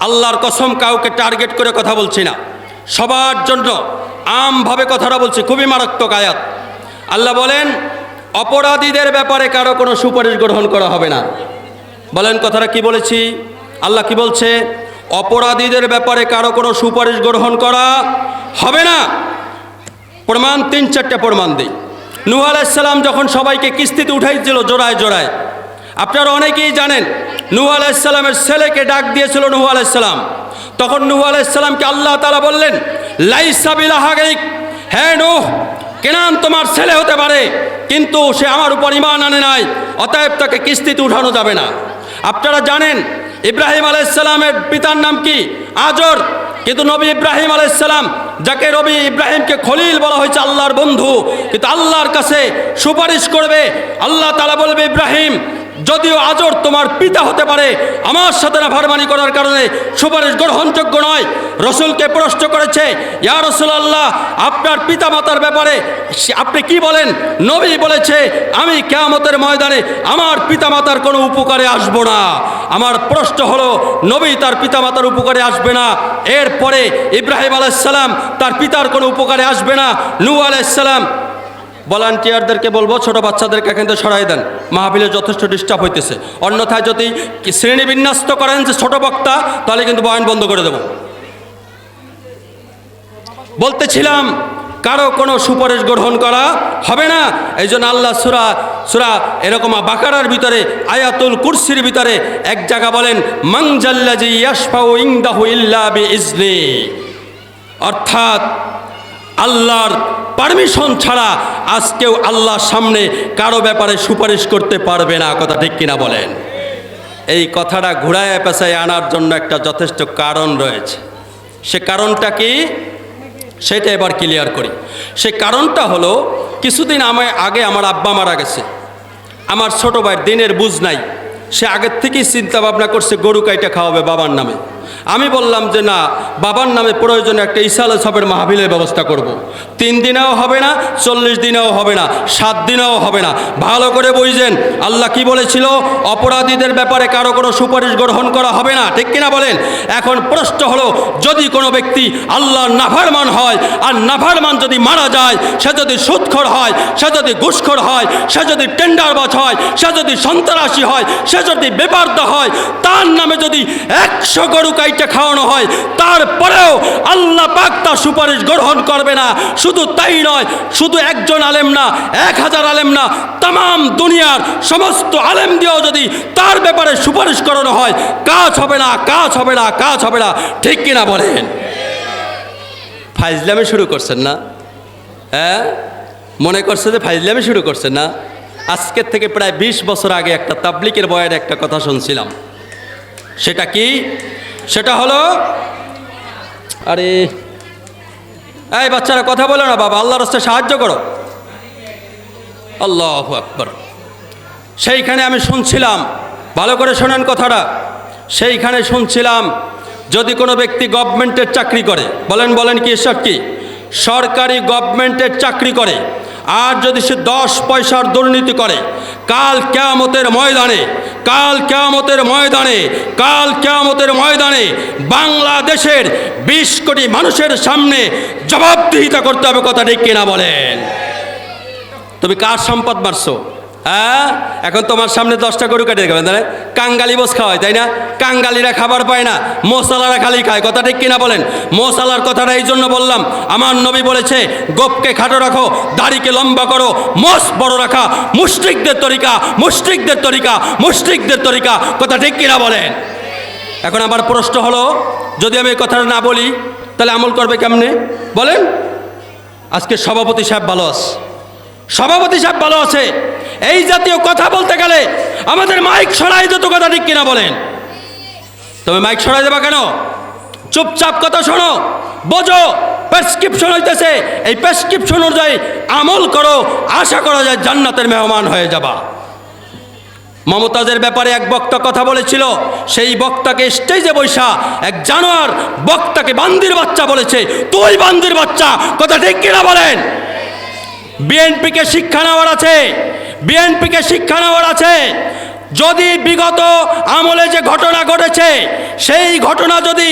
আল্লাহর কসম কাউকে টার্গেট করে কথা বলছি না, সবার জন্য আমভাবে কথাটা বলছি, খুবই মারাত্মক আয়াত। আল্লাহ বলেন অপরাধীদের ব্যাপারে কারো কোনো সুপারিশ গ্রহণ করা হবে না। বলেন কথাটা কি বলেছি? আল্লাহ কি বলছে? অপরাধীদের ব্যাপারে কারো কোনো সুপারিশ গ্রহণ করা হবে না। প্রমাণ 3-4টা প্রমাণ দিই। নূহ আলাইহিস সালাম যখন সবাইকে কিস্তিতে উঠাইছিল জোড়ায় জোড়ায়, আপনারা অনেকেই জানেন নূহ আলাইহিস সালামের ছেলেকে ডাক দিয়েছিল নূহ আলাইহিস সালাম। তখন নূহ আলাইহিস সালামকে আল্লাহ তাআলা বললেন লাইসা বিলাহাগিক, হে নূহ, কেনান তোমার ছেলে হতে পারে, কিন্তু সে আমার উপর ঈমান আনে নাই, অতএব তাকে কিস্তিতে উঠানো যাবে না। আপনারা জানেন ইব্রাহিম আলাইহিস সালামের পিতার নাম কি? আজর। কিন্তু নবী ইব্রাহিম আলাইহিস সালাম, যাকে নবী ইব্রাহিমকে খলিল বলা হয়েছে, আল্লাহর বন্ধু, কিন্তু আল্লাহর কাছে সুপারিশ করবে। আল্লাহ তাআলা বলবে ইব্রাহিম, যদিও আজর তোমার পিতা হতে পারে, আমার সাথে নাফরমানি করার কারণে সুপারিশ গ্রহণযোগ্য নয়। রসুলকে প্রশ্ন করেছে, ইয়া রাসূলুল্লাহ, আপনার পিতা মাতার ব্যাপারে আপনি কি বলেন? নবী বলেছে আমি কিয়ামতের ময়দানে আমার পিতা মাতার কোনো উপকারে আসবো না। আমার প্রশ্ন হলো, নবী তার পিতা মাতার উপকারে আসবে না, এরপরে ইব্রাহিম আলাইহিস সালাম তার পিতার কোনো উপকারে আসবে না। নূহ আলাইহিস সালাম, ভলান্টিয়ারদেরকে বলবো ছোট বাচ্চাদেরকে এখান থেকে সরাই দেন, মাহফিলে যথেষ্ট ডিস্টার্ব হইতেছে। অন্যথায় যদি শ্রেণী বিন্যস্ত করেন যে ছোট বক্তা, তাহলে কিন্তু বয়ান বন্ধ করে দেব। বলতেছিলাম কারো কোনো সুপারিশ গ্রহণ করা হবে না। এই জন্য আল্লাহ সূরা এরকম বাকারার ভিতরে আয়াতুল কুরসির ভিতরে এক জায়গা বলেন মান জাল্লাযী ইয়াশফাউ ইনদাহু ইল্লা বিইজনি, অর্থাৎ আল্লাহর পারমিশন ছাড়া আজকেও আল্লাহর সামনে কারো ব্যাপারে সুপারিশ করতে পারবে না। কথা ঠিক কিনা বলেন? এই কথাটা ঘুরায় পেঁচায় আনার জন্য একটা যথেষ্ট কারণ রয়েছে। সে কারণটা কি সেটা এবার ক্লিয়ার করি। সে কারণটা হলো, কিছুদিন আগে আমার আব্বা মারা গেছে। আমার ছোট ভাইয়ের দিনের বুঝ নাই, সে আগের থেকেই চিন্তা ভাবনা করছে গরু কাইটা খাওয়াবে বাবার নামে। আমি বললাম যে না, বাবার নামে প্রয়োজনে একটা ইসালে সবের মাহফিলের ব্যবস্থা করব। 3 দিনেও হবে না, 40 দিনেও হবে না, 7 দিনেও হবে না। ভালো করে বুঝেন আল্লাহ কি বলেছিল? অপরাধীদের ব্যাপারে কারো কোনো সুপারিশ গ্রহণ করা হবে না। ঠিক কিনা বলেন? এখন প্রশ্ন হলো, যদি কোনো ব্যক্তি আল্লাহর নাফরমান হয়, আর নাফরমান যদি মারা যায়, সে যদি সুদখোর হয়, সে যদি ঘুষখোর হয়, সে যদি টেন্ডারবাজ হয়, সে যদি সন্ত্রাসী হয়, সে যদি বেপরোয়া হয়, তার নামে যদি 100 গরু কাইটা খাওয়ানো হয়, তারপরেও আল্লাহ পাক তার সুপারিশ গ্রহণ করবে না। শুধু তাই নয়, শুধু একজন আলেম না, 1000 আলেম না, তাম দুনিয়ার সমস্ত আলেম দিয়েও যদি তার ব্যাপারে সুপারিশ করানো হয়, কাজ হবে না, কাজ হবে না, কাজ হবে না। ঠিক কিনা বলেন? ফাইজলামি শুরু করছেন না? হ্যাঁ, মনে করছে যে ফাইজলামি শুরু করছেন না? আজকের থেকে প্রায় 20 বছর আগে একটা তাবলিগের বয়ানে একটা কথা শুনছিলাম। সেটা কি? সেটা হলো, আরে এই বাচ্চারা কথা বলো না বাবা, আল্লাহর রাস্তায় সাহায্য করো। আল্লাহু আকবার। সেইখানে আমি শুনছিলাম, ভালো করে শোনেন কথাটা, সেইখানে শুনছিলাম যদি কোনো ব্যক্তি গভর্নমেন্টের চাকরি করে, বলেন কি এসব কি? সরকারি গভর্নমেন্টের চাকরি করে, আর যদি সে 10 পয়সার দুর্নীতি করে, কাল কিয়ামতের ময়দানে বাংলাদেশের 20 কোটি মানুষের সামনে জবাবদিহিতা করতে হবে। কথা ঠিক কিনা বলেন? তুমি কার সম্পদ মারছো? হ্যাঁ, এখন তোমার সামনে 10টা গরু কাটিয়ে দেবেন, তাই না? কাঙ্গালি বোস খাওয়ায়, তাই না? কাঙ্গালিরা খাবার পায় না, মশালারা খালি খায়। কথা ঠিক কিনা বলেন? মশালার কথাটা এই জন্য বললাম, আমার নবী বলেছে গোপকে খাটো রাখো, দাড়িকে লম্বা করো, মোষ বড় রাখা মুশরিকদের তরিকা। কথা ঠিক কিনা বলেন? এখন আবার প্রশ্ন হলো, যদি আমি এই কথাটা না বলি তাহলে আমল করবে কেমনে বলেন? আজকে সভাপতি সাহেব ভালো আছে। এই জাতীয় কথা বলতে গেলে আমাদের মাইক সরাই দিত। কথা ঠিক কিনা বলেন? তুমি মাইক সরাই দেবা কেন? চুপচাপ কথা শোনো, বোঝো প্রেসক্রিপশন হইতেছে, এই প্রেসক্রিপশন অনুযায়ী আমল করো, আশা করা যায় জান্নাতের মেহমান হয়ে যাবা। মমতাজের ব্যাপারে এক বক্তা কথা বলেছিল, সেই বক্তাকে স্টেজে বৈশা এক জানোয়ার বক্তাকে বান্দির বাচ্চা বলেছে। তুই বান্দির বাচ্চা। কথা ঠিক কিনা বলেন? বিএনপিকে শিক্ষা নেওয়ার আছে। যদি বিগত আমলে যে ঘটনা ঘটেছে সেই ঘটনা যদি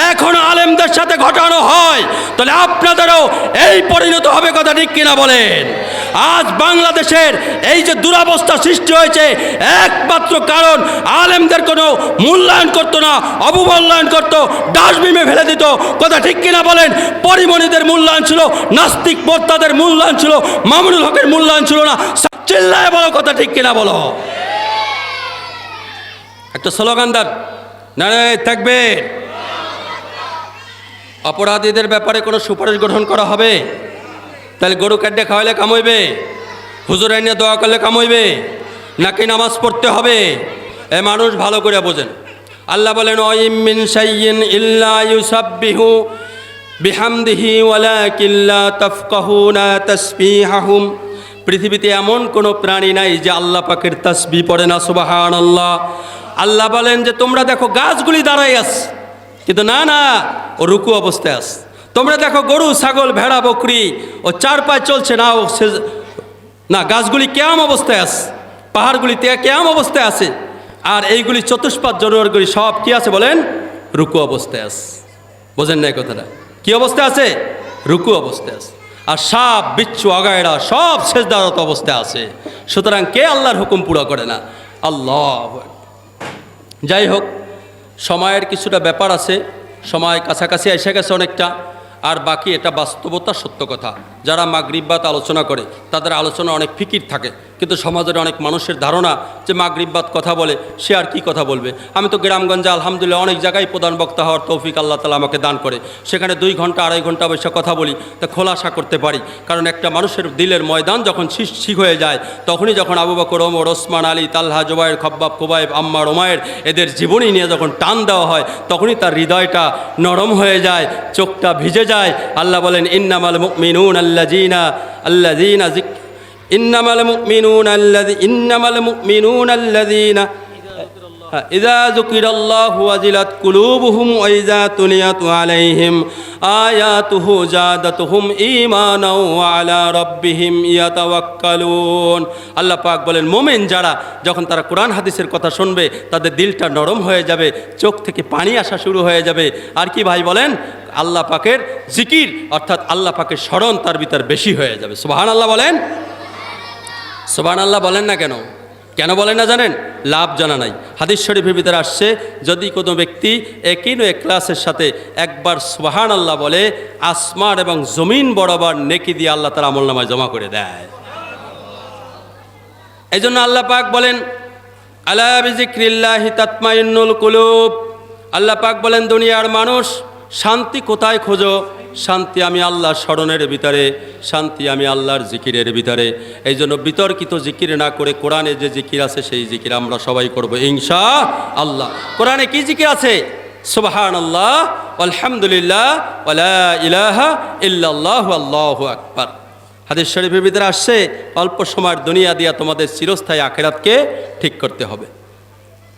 এখনো আলেমদের সাথে ঘটানো হয় তাহলে আপনাদেরও এই পরিণত হবে, কথা ঠিক কিনা বলেন? আজ বাংলাদেশের এই যে দুরবস্থা সৃষ্টি হয়েছে একমাত্র কারণ আলেমদের কোনো মূল্যায়ন করতো না, অবমূল্যায়ন করতো, ডাস্টবিনে ফেলে দিত, কথা ঠিক কিনা বলেন? পরিমণিদের মূল্যায়ন ছিল, নাস্তিক মোর্তাদের মূল্যায়ন ছিল, মামুনুল হকের মূল্যায়ন ছিল না। চিল্লায় বলো, কথা ঠিক কিনা বলো? একটা স্লোগান দেন, নারায়ে তাকবীর। অপরাধীদের ব্যাপারে কোনো সুপারিশ গ্রহণ করা হবে? তাহলে গরু কাটে খাওয়াইলে কামইবে? হুজুর আইনে দোয়া করলে কামইবে? নাকি নামাজ পড়তে হবে? এ মানুষ ভালো করে বোঝেন। আল্লাহ বলেন, ওয়াইম মিন শাইইন ইল্লা ইউসাব্বিহু বিহামদিহি ওয়ালাকিন লা তাফকাহুনা তাসবিহাহুম। পৃথিবীতে এমন কোনো প্রাণী নাই যে আল্লাহ পাকের তাসবিহ পড়ে না। সুবহানাল্লাহ। আল্লাহ বলেন যে তোমরা দেখো গাছগুলি দাঁড়াই আছে, কিন্তু না না, ও রুকু অবস্থায় আছে। তোমরা দেখো গরু, ছাগল, ভেড়া, বকরি ও চার পায়ে চলছে না, ও না, গাছগুলি কেয়াম অবস্থায় আছে, পাহাড়গুলিতে কেয়াম অবস্থায় আছে, আর এইগুলি চতুষ্পাদ জানোয়ারগুলি সব কি আছে বলেন? রুকু অবস্থায় আছে। বোঝেন না এই কথাটা? কি অবস্থায় আছে? রুকু অবস্থায় আছে। আর সাপ, বিচ্ছু, আগায়রা সব সেজদারত অবস্থায় আছে। সুতরাং কে আল্লাহর হুকুম পুরো করে না? আল্লাহ। যাই হোক, সময়ের কিছুটা ব্যাপার আছে, সময় কাছাকাছি এসে গেছে অনেকটা, আর বাকি এটা বাস্তবতা, সত্য কথা। যারা মাগরিবাত আলোচনা করে তাদের আলোচনা অনেক ফিকির থাকে, কিন্তু সমাজের অনেক মানুষের ধারণা যে মাগরিবাত কথা বলে সে আর কি কথা বলবে। আমি তো গ্রামগঞ্জে আলহামদুলিল্লাহ অনেক জায়গায় প্রধান বক্তা হওয়ার তৌফিক আল্লাহ তাআলা আমাকে দান করে, সেখানে 2 ঘন্টা 2.5 ঘন্টা বসে কথা বলি, তা খোলাসা করতে পারি। কারণ একটা মানুষের দিলের ময়দান যখন ঠিক হয়ে যায়, তখনই যখন আবু বকর, ওমর, ওসমান, আলী, তালহা, জুবাইর, খব্বাব, কুবাইব, আম্মার, ওমায়ের এদের জীবনী নিয়ে যখন টান দেওয়া হয়, তখনই তার হৃদয়টা নরম হয়ে যায়, চোখটা ভিজে যায়। আল্লাহ বলেন, ইন্নামাল মুমিনুন আল্লাযীনা আল্লাযীনা ইযা যুকিরাল্লাহু ওয়াজিলাত কুলুবুহুম ওয়া ইযা তুলিয়াত আলাইহিম আয়াতুহু জাদাতুহুম ঈমানাও ওয়া আলা রাব্বিহিম ইয়াতাওয়াক্কালুন। আল্লাহ পাক বলেন, মুমিন যারা যখন তারা কোরআন হাদিসের কথা শুনবে তাদের দিলটা নরম হয়ে যাবে, চোখ থেকে পানি আসা শুরু হয়ে যাবে। আর কি ভাই বলেন? আল্লাহ পাকের জিকির অর্থাৎ আল্লাহ পাকের স্মরণ তার ভিতর বেশি হয়ে যাবে। সুবহানাল্লাহ বলেন। সুবহানাল্লাহ বলেন না কেন? কেন বলেন না জানেন? লাভ জানা নাই। হাদিস শরীফের ভিতরে আসছে, যদি কোনো ব্যক্তি একই এখলাসের সাথে একবার সুবহানাল্লাহ বলে, আসমান এবং জমিন বরাবর নেকি দিয়ে আল্লাহ তার আমলনামায় জমা করে দেয়। এই জন্য আল্লাহ পাক বলেন, আলা বিযিক্রিল্লাহি তাতমাইন্নুল কুলুব। আল্লাহ পাক বলেন, দুনিয়ার মানুষ শান্তি কোথায় খোঁজো? শান্তি আমি আল্লাহর স্মরণের ভিতরে, শান্তি আমি আল্লাহর জিকিরের ভিতরে। এই জন্য বিতর্কিত জিকির না করে কোরআনে যে জিকির আছে সেই জিকির আমরা সবাই করব ইনশাআল্লাহ। কোরআনে কি জিকির আছে? সুবহানাল্লাহ, আলহামদুলিল্লাহ, ওয়ালা ইলাহা ইল্লাল্লাহু, আল্লাহু আকবার। হাদিস শরীফের ভিতরে আসছে, অল্প সময়ের দুনিয়া দিয়া তোমাদের চিরস্থায়ী আখিরাতকে ঠিক করতে হবে।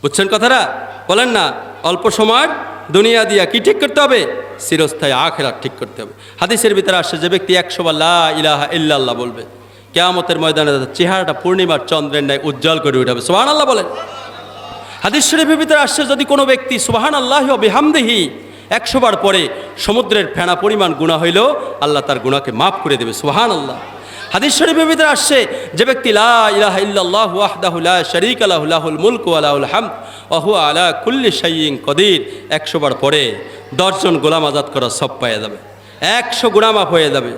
বুঝছেন কথাটা? বলেন না, অল্প সময় দুনিয়া দিয়া কি ঠিক করতে হবে? চিরস্থায়ী আখিরাত ঠিক করতে হবে। হাদিসের ভিতরে আসছে, যে ব্যক্তি 100 বার লা ইলাহা ইল্লাল্লাহ বলবে, কিয়ামতের ময়দানে চেহারাটা পূর্ণিমার চন্দ্রের ন্যায় উজ্জ্বল করে উঠাবে। সুবহানাল্লাহ বলেন। হাদিস শরীফের ভিতরে আসছে, যদি কোনো ব্যক্তি সুবহানাল্লাহি ওয়া বিহামদিহি 100 বার পরে সমুদ্রের ফেনা পরিমাণ গুনাহ হইলেও আল্লাহ তার গুনাহকে মাফ করে দেবে। সুবহানাল্লাহ। হাদিস শরীফের ভিতরে আসছে, যে ব্যক্তি লা ইলাহা ইল্লাল্লাহু ওয়াহদাহু লা শারীকা লাহু লাহুল মুলকু ওয়া লাহুল হামদ ওয়া হুয়া আলা কুল্লি শাইইন কদির 100 বার পরে 10 জন গোলাম আজাদ করা সব পেয়ে যাবে, 100 গুনাহ মাফ হয়ে যাবে,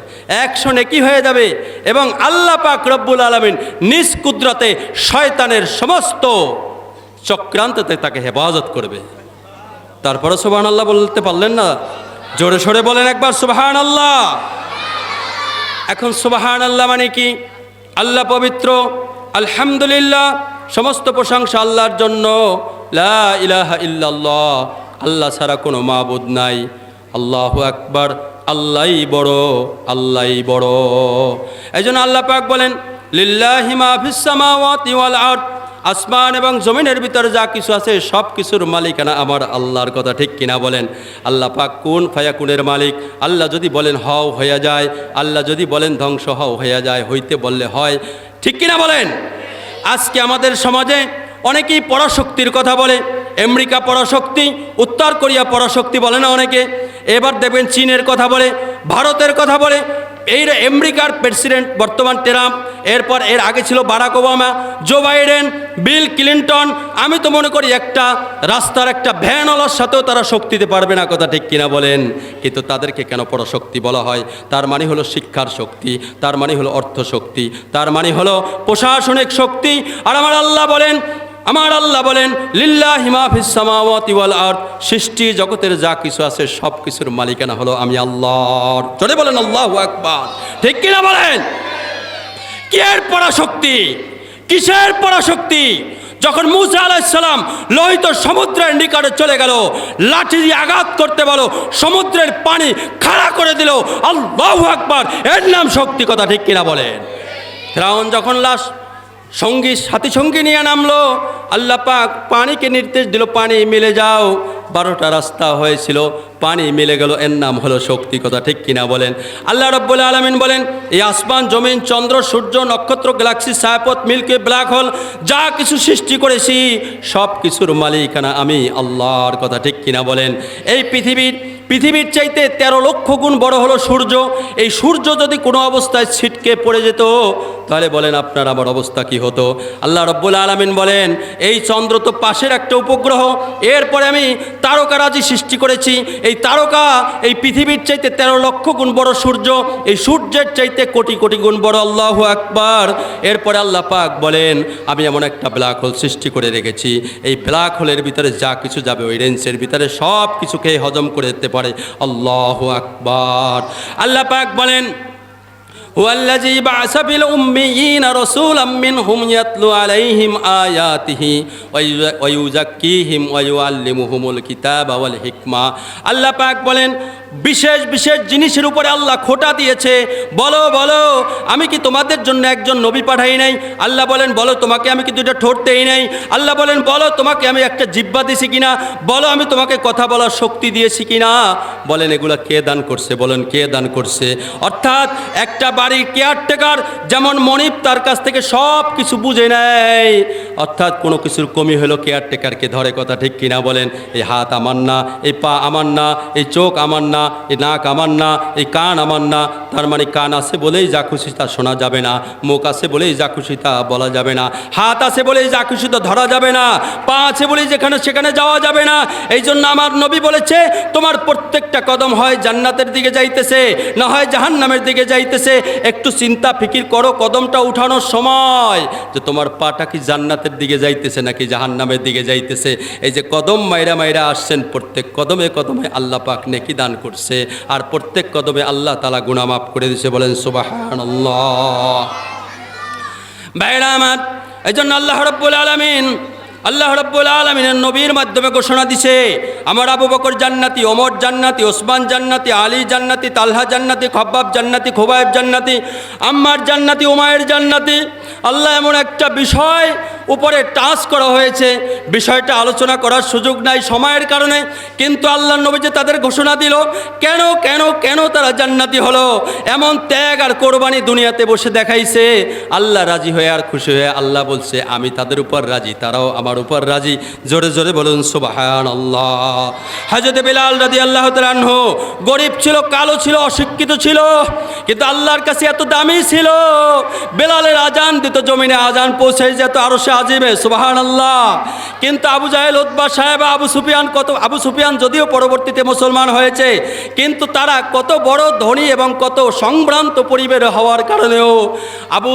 100 নেকি হয়ে যাবে, এবং আল্লাহ পাক রব্বুল আলামিন নিজ কুদরতে শয়তানের সমস্ত চক্রান্ততে তাকে হেফাজত করবে। তারপরে সুবহানাল্লাহ বলতে পারলেন না? জোরে সোরে বলেন একবার সুবহানাল্লাহ। এখন সুবহানাল্লাহ মানে কি? আল্লাহ পবিত্র, আলহামদুলিল্লাহ, সমস্ত প্রশংসা আল্লাহর জন্য, লা ইলাহা ইল্লাল্লাহ, আল্লাহ ছাড়া কোনো মাবুদ নাই, আল্লাহু আকবার, আল্লাহই বড়, আল্লাহই বড়। এই জন্য আল্লাহ পাক বলেন, লিল্লাহি মা ফিস সামাওয়াতি ওয়াল আরদ, আসমান এবং জমিনের ভিতরে যা কিছু আছে সব কিছুর মালিকানা আমার আল্লাহর। কথা ঠিক কিনা বলেন? আল্লাহ পাক কুন ফায়াকুনের মালিক। আল্লাহ যদি বলেন হও হয়ে যায়, আল্লাহ যদি বলেন ধ্বংস হও হয়ে যায়, হইতে বললে হয়। ঠিক কিনা বলেন? আজকে আমাদের সমাজে অনেকেই পরাশক্তির কথা বলে, আমেরিকা পরাশক্তি, উত্তর কোরিয়া পরাশক্তি বলে না অনেকে। এবার দেখবেন চীনের কথা বলে, ভারতের কথা বলে। এই আমেরিকার প্রেসিডেন্ট বর্তমান ট্রাম্প, এরপর এর আগে ছিল Barack Obama, Joe Biden, Bill Clinton. আমি তো মনে করি একটা রাস্তার একটা ভ্যানওয়ালার সাথেও তারা শক্তি দিতে পারবে না, কথা ঠিক কিনা বলেন? কিন্তু তাদেরকে কেন পরাশক্তি বলা হয়? তার মানে হলো শিক্ষার শক্তি, তার মানে হলো অর্থ শক্তি, তার মানে হলো প্রশাসনিক শক্তি। আর আমার আল্লাহ বলেন লিল্লাহি মা ফিস সামাওয়াতি ওয়াল আরদ, সৃষ্টি জগতের যা কিছু আছে সব কিছুর মালিকানা হলো আমি আল্লাহর। জোরে বলেন আল্লাহু আকবার, ঠিক কিনা বলেন? কিসের পরাশক্তি? কিসের পরাশক্তি? যখন মুসা আলাইহিস সালাম লোহিত সমুদ্রের নিকটে চলে গেল, লাঠি দিয়ে আঘাত করতে বলো, সমুদ্রের পানি খাড়া করে দিল। আল্লাহু আকবার, এর নাম শক্তি, কথা ঠিক কিনা বলেন? ফিরআউন যখন সাথী সঙ্গী নিয়ে নামলো, আল্লাহ পাক পানিকে নির্দেশ দিল, পানি মিলে যাও। 12টা রাস্তা হয়েছিল, পানি মিলে গেল, এর নাম হলো শক্তি, কথা ঠিক কিনা বলেন? আল্লাহ রাব্বুল আলামিন বলেন এই আসমান, জমিন, চন্দ্র, সূর্য, নক্ষত্র, গ্যালাক্সি, ছায়াপথ, মিল্কি, ব্ল্যাক হোল, যা কিছু সৃষ্টি করেছি সব কিছুর মালিকানা আমি আল্লাহর, কথা ঠিক কিনা বলেন? এই পৃথিবীর চাইতে 13 লক্ষ গুণ বড় হলো সূর্য। এই সূর্য যদি কোনো অবস্থায় ছিটকে পড়ে যেত, তাহলে বলেন আপনার আমার অবস্থা কি হতো? আল্লাহ রাব্বুল আলামিন বলেন এই চন্দ্র তো পাশের একটা উপগ্রহ, এরপরে আমি তারকারাজি সৃষ্টি করেছি। এই তারকা এই পৃথিবীর চাইতে 13 লক্ষ গুণ বড় সূর্য, এই সূর্যের চাইতে কোটি কোটি গুণ বড়। আল্লাহু আকবার। এরপরে আল্লাহ পাক বলেন আমি এমন একটা ব্ল্যাক হোল সৃষ্টি করে রেখেছি, এই ব্ল্যাক হোলের ভিতরে যা কিছু যাবে ওই রেঞ্জের ভিতরে সব কিছুকে হজম করে দিতে পারে। আল্লাহু আকবার। আল্লাহ পাক বলেন ওয়াল্লাযী বা'আসা ফিল উম্মিয়িনা রাসূলাম মিনহুম ইয়াতলু আলাইহিম আয়াতিহি ওয়া ইউযাক্কিহিম ওয়া ইউআল্লিমুহুমুল কিতাবা ওয়াল হিকমা। আল্লাহ পাক বলেন বিশেষ বিশেষ জিনিসের উপরে আল্লাহ খোঁটা দিয়েছে। বলো আমি কি তোমাদের জন্য একজন নবী পাঠাই নাই? আল্লাহ বলেন বলো তোমাকে আমি কি দুইটা ঠোঁট দেই নাই? আল্লাহ বলেন বলো তোমাকে আমি একটা জিহ্বা দিয়েছি কিনা? বলো আমি তোমাকে কথা বলার শক্তি দিয়েছি কিনা? বলেন এগুলা কে দান করছে? বলেন কে দান করছে? অর্থাৎ একটা বাড়ির কেয়ারটেকার যেমন মনিব তার কাছ থেকে সব কিছু বুঝে নেয়, অর্থাৎ কোনো কিছুর কমি হলো কেয়ারটেকারকে ধরে, কথা ঠিক কিনা বলেন? এই হাত আমার না, এই পা আমার না, এই চোখ আমার না, এই নাক আমার না, এই কান আমার না। তার মানে কান আছে বলেই যা খুশি তা শোনা যাবে না, মুখ আছে বলেই যা খুশি তা বলা যাবে না, হাত আছে বলেই যা খুশি তা ধরা যাবে না, পা আছে বলেই যেখানে সেখানে যাওয়া যাবে না। এই জন্য আমার নবী বলেছে তোমার প্রত্যেকটা কদম হয় জান্নাতের দিকে যাইতেছে, না হয় জাহান্নামের দিকে যাইতেছে। একটু চিন্তা ফিকির করো কদমটা উঠানোর সময় যে তোমার পাটা কি জান্নাতের দিকে যাইতেছে নাকি জাহান্নামের দিকে যাইতেছে। এই যে কদম মাইরা আসছেন, প্রত্যেক কদমে কদমে আল্লাহ পাক নেকি দান করছে, আর প্রত্যেক কদমে আল্লাহ তাআলা গুনাহ মাফ করে দিয়েছে। বলেন সুবহানাল্লাহ। ভাইরা আমার, এই জন্য আল্লাহ রাব্বুল আলামিনের নবীর মাধ্যমে ঘোষণা দিছে আমার আবু বকর জান্নাতি, ওমর জান্নাতি, ওসমান জান্নাতি, আলী জান্নাতি, তালহা জান্নাতি, খব্বাব জান্নাতি, খুবাইব জান্নাতি, আম্মার জান্নাতি, উমায়ের জান্নাতি। আল্লাহ এমন একটা বিষয় উপরে টাচ করা হয়েছে, বিষয়টা আলোচনা করার সুযোগ নাই সময়ের কারণে, কিন্তু আল্লাহ নবী যে তাদের ঘোষণা দিল কেন কেন কেন তারা জান্নাতি হলো, এমন ত্যাগ আর কোরবানি দুনিয়াতে বসে দেখাইছে। আল্লাহ রাজি হয়ে আর খুশি হয়ে আল্লাহ বলছে আমি তাদের উপর রাজি, তারাও আমার উপর রাজি। জোরে জোরে বলুন সুবহানাল্লাহ। হযরত বিলাল রাদিয়াল্লাহু তাআলা আনহু গরীব ছিল, কালো ছিল, অশিক্ষিত ছিল, কিন্তু আল্লাহর কাছে এত দামি ছিল। বেলালের আজান দিত, জমিনে আজান পৌঁছে যেত আরশে আজিমে, সুবহানাল্লাহ। কিন্তু আবু জাহেল, উতবা, সাহেবা, আবু সুফিয়ান যদিও পরবর্তীতে মুসলমান হয়েছে, কিন্তু তারা কত বড় ধনী এবং কত সম্ভ্রান্ত পরিবারে হওয়ার কারণেও আবু